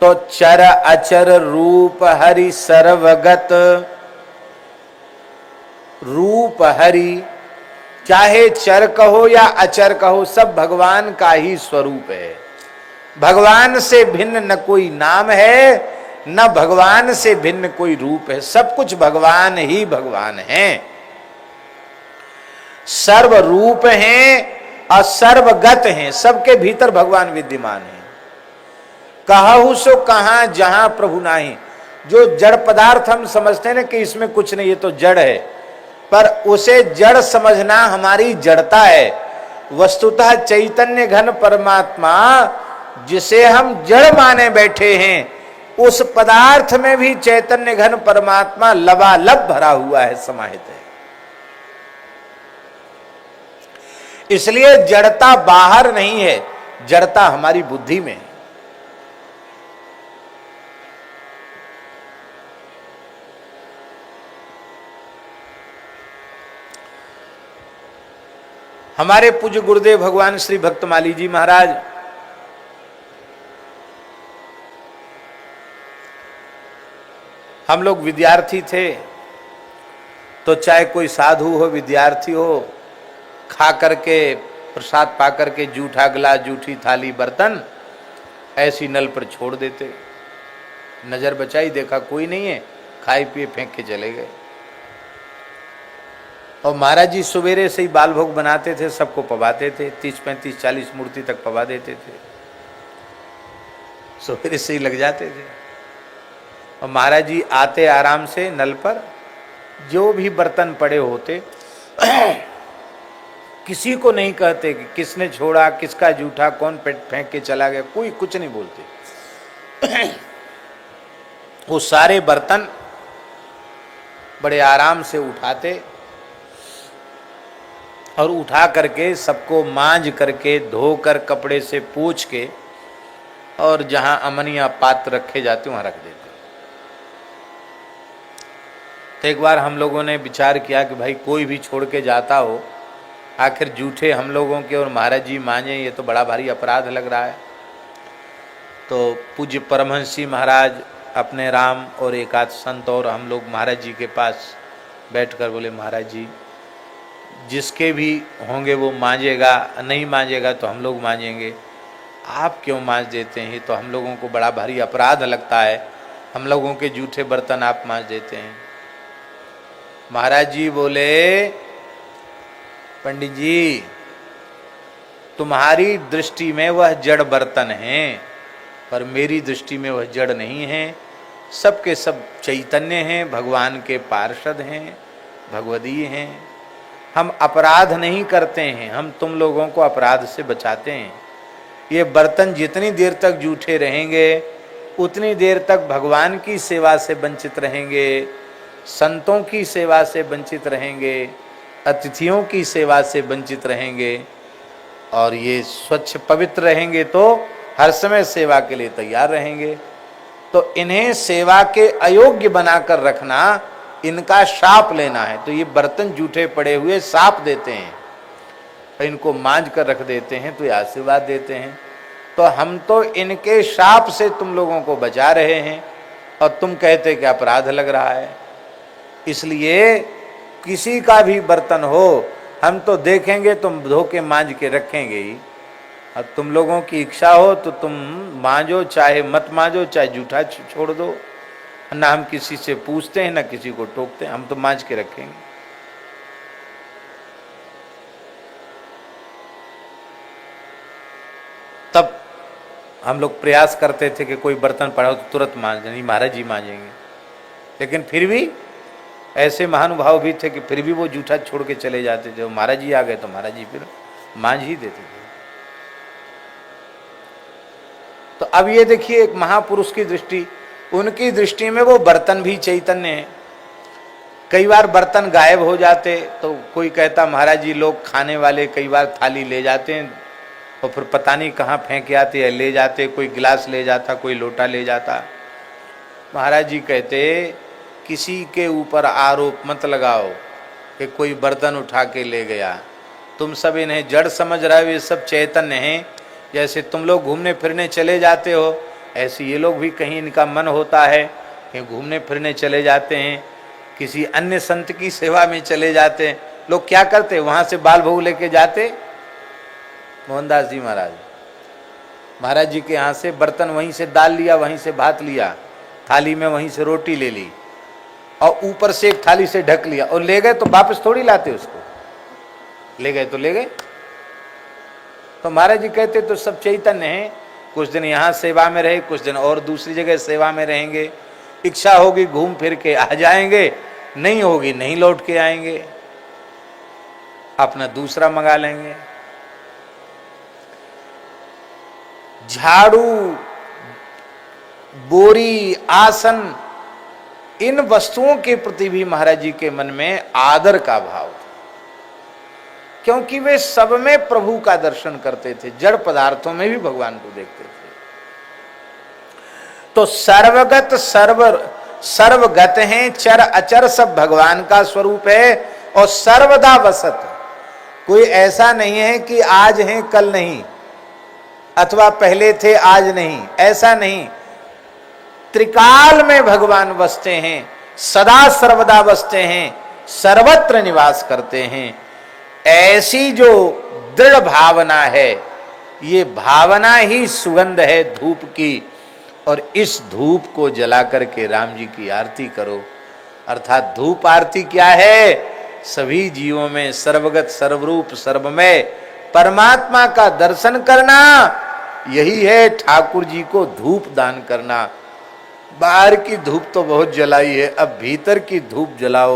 तो चर अचर रूप हरि सर्वगत, रूप हरि चाहे चर कहो या अचर कहो, सब भगवान का ही स्वरूप है। भगवान से भिन्न न कोई नाम है, न भगवान से भिन्न कोई रूप है। सब कुछ भगवान ही भगवान है। सर्व रूप हैं और सर्वगत हैं, सबके भीतर भगवान विद्यमान है। कहु सो कहां जहां प्रभु नाही। जो जड़ पदार्थ हम समझते हैं ना कि इसमें कुछ नहीं, ये तो जड़ है, पर उसे जड़ समझना हमारी जड़ता है। वस्तुतः चैतन्य घन परमात्मा जिसे हम जड़ माने बैठे हैं, उस पदार्थ में भी चैतन्य घन परमात्मा लबालब भरा हुआ है, समाहित है। इसलिए जड़ता बाहर नहीं है, जड़ता हमारी बुद्धि में है। हमारे पूज्य गुरुदेव भगवान श्री भक्तमाली जी महाराज हम लोग विद्यार्थी थे, तो चाहे कोई साधु हो, विद्यार्थी हो, खा करके प्रसाद पा करके जूठा गिलास, जूठी थाली, बर्तन ऐसी नल पर छोड़ देते। नजर बचाई, देखा कोई नहीं है, खाए पिए फेंक के चले गए। और महाराज जी सवेरे से ही बाल भोग बनाते थे, सबको पवाते थे। 30, 35, 40 मूर्ति तक पवा देते थे, सवेरे से ही लग जाते थे। और महाराज जी आते आराम से नल पर, जो भी बर्तन पड़े होते किसी को नहीं कहते कि किसने छोड़ा, किसका जूठा, कौन फेंक के चला गया, कोई कुछ नहीं बोलते। वो सारे बर्तन बड़े आराम से उठाते और उठा करके सबको मांज करके, धोकर, कपड़े से पोंछ के, और जहां अमनिया पात्र रखे जाते वहां रख देते। तो एक बार हम लोगों ने विचार किया कि भाई कोई भी छोड़ के जाता हो, आखिर जूठे हम लोगों के और महाराज जी मांझे, ये तो बड़ा भारी अपराध लग रहा है। तो पूज्य परमहंस जी महाराज अपने राम और एक आध संत और हम लोग महाराज जी के पास बैठकर बोले, महाराज जी जिसके भी होंगे वो मांझेगा, नहीं मांझेगा तो हम लोग मांझेंगे, आप क्यों मांझ देते हैं? तो हम लोगों को बड़ा भारी अपराध लगता है, हम लोगों के जूठे बर्तन आप मांझ देते हैं। महाराज जी बोले, पंडित जी तुम्हारी दृष्टि में वह जड़ बर्तन हैं, पर मेरी दृष्टि में वह जड़ नहीं है। सबके सब चैतन्य हैं, भगवान के पार्षद हैं, भगवदीय हैं। हम अपराध नहीं करते हैं, हम तुम लोगों को अपराध से बचाते हैं। ये बर्तन जितनी देर तक जूठे रहेंगे उतनी देर तक भगवान की सेवा से वंचित रहेंगे, संतों की सेवा से वंचित रहेंगे, अतिथियों की सेवा से वंचित रहेंगे। और ये स्वच्छ पवित्र रहेंगे तो हर समय सेवा के लिए तैयार रहेंगे। तो इन्हें सेवा के अयोग्य बनाकर रखना, इनका शाप लेना है। तो ये बर्तन जूठे पड़े हुए शाप देते हैं, तो इनको मांझ कर रख देते हैं, तो ये आशीर्वाद देते हैं। तो हम तो इनके शाप से तुम लोगों को बचा रहे हैं, और तुम कहते कि अपराध लग रहा है। इसलिए किसी का भी बर्तन हो, हम तो देखेंगे, तुम धो के मांझ के रखेंगे ही। और तुम लोगों की इच्छा हो तो तुम मांझो, चाहे मत मांझो, चाहे जूठा छोड़ दो। ना हम किसी से पूछते हैं, ना किसी को टोकते हैं, हम तो मांझ के रखेंगे। तब हम लोग प्रयास करते थे कि कोई बर्तन पड़ा हो तो तुरंत मांझ, नहीं महाराज जी मांझेंगे। लेकिन फिर भी ऐसे महानुभाव भी थे कि फिर भी वो जूठा छोड़ के चले जाते थे। महाराज जी आ गए तो महाराज जी फिर मांझ ही देते थे। तो अब ये देखिए, एक महापुरुष की दृष्टि, उनकी दृष्टि में वो बर्तन भी चैतन्य है। कई बार बर्तन गायब हो जाते तो कोई कहता, महाराज जी लोग खाने वाले कई बार थाली ले जाते हैं और फिर पता नहीं कहाँ फेंक आते हैं, ले जाते, कोई गिलास ले जाता, कोई लोटा ले जाता। महाराज जी कहते, किसी के ऊपर आरोप मत लगाओ कि कोई बर्तन उठा के ले गया। तुम सब इन्हें जड़ समझ रहे हो, ये सब चैतन्य हैं। जैसे तुम लोग घूमने फिरने चले जाते हो, ऐसे ये लोग भी कहीं इनका मन होता है कि घूमने फिरने चले जाते हैं, किसी अन्य संत की सेवा में चले जाते हैं। लोग क्या करते, वहां से बाल भोग लेके जाते। मोहनदास जी महाराज जी के यहाँ से बर्तन वहीं से दाल लिया, वहीं से भात लिया, थाली में वहीं से रोटी ले ली और ऊपर से एक थाली से ढक लिया और ले गए, तो वापस थोड़ी लाते उसको, ले गए तो ले गए। तो महाराज जी कहते तो सब चैतन्य हैं, कुछ दिन यहाँ सेवा में रहे, कुछ दिन और दूसरी जगह सेवा में रहेंगे, इच्छा होगी घूम फिर के आ जाएंगे, नहीं होगी नहीं लौट के आएंगे, अपना दूसरा मंगा लेंगे। झाड़ू, बोरी, आसन, इन वस्तुओं के प्रति भी महाराज जी के मन में आदर का भाव था, क्योंकि वे सब में प्रभु का दर्शन करते थे, जड़ पदार्थों में भी भगवान को देखते थे। तो सर्वगत सर्वगत हैं, चर अचर सब भगवान का स्वरूप है और सर्वदा वसत। कोई ऐसा नहीं है कि आज हैं कल नहीं, अथवा पहले थे आज नहीं, ऐसा नहीं। त्रिकाल में भगवान बसते हैं, सदा सर्वदा बसते हैं, सर्वत्र निवास करते हैं। ऐसी जो दृढ़ भावना है, ये भावना ही सुगंध है धूप की, और इस धूप को जला करके राम जी की आरती करो। अर्थात धूप आरती क्या है? सभी जीवों में सर्वगत सर्वरूप सर्वमय परमात्मा का दर्शन करना, यही है ठाकुर जी को धूप दान करना। बाहर की धूप तो बहुत जलाई है, अब भीतर की धूप जलाओ।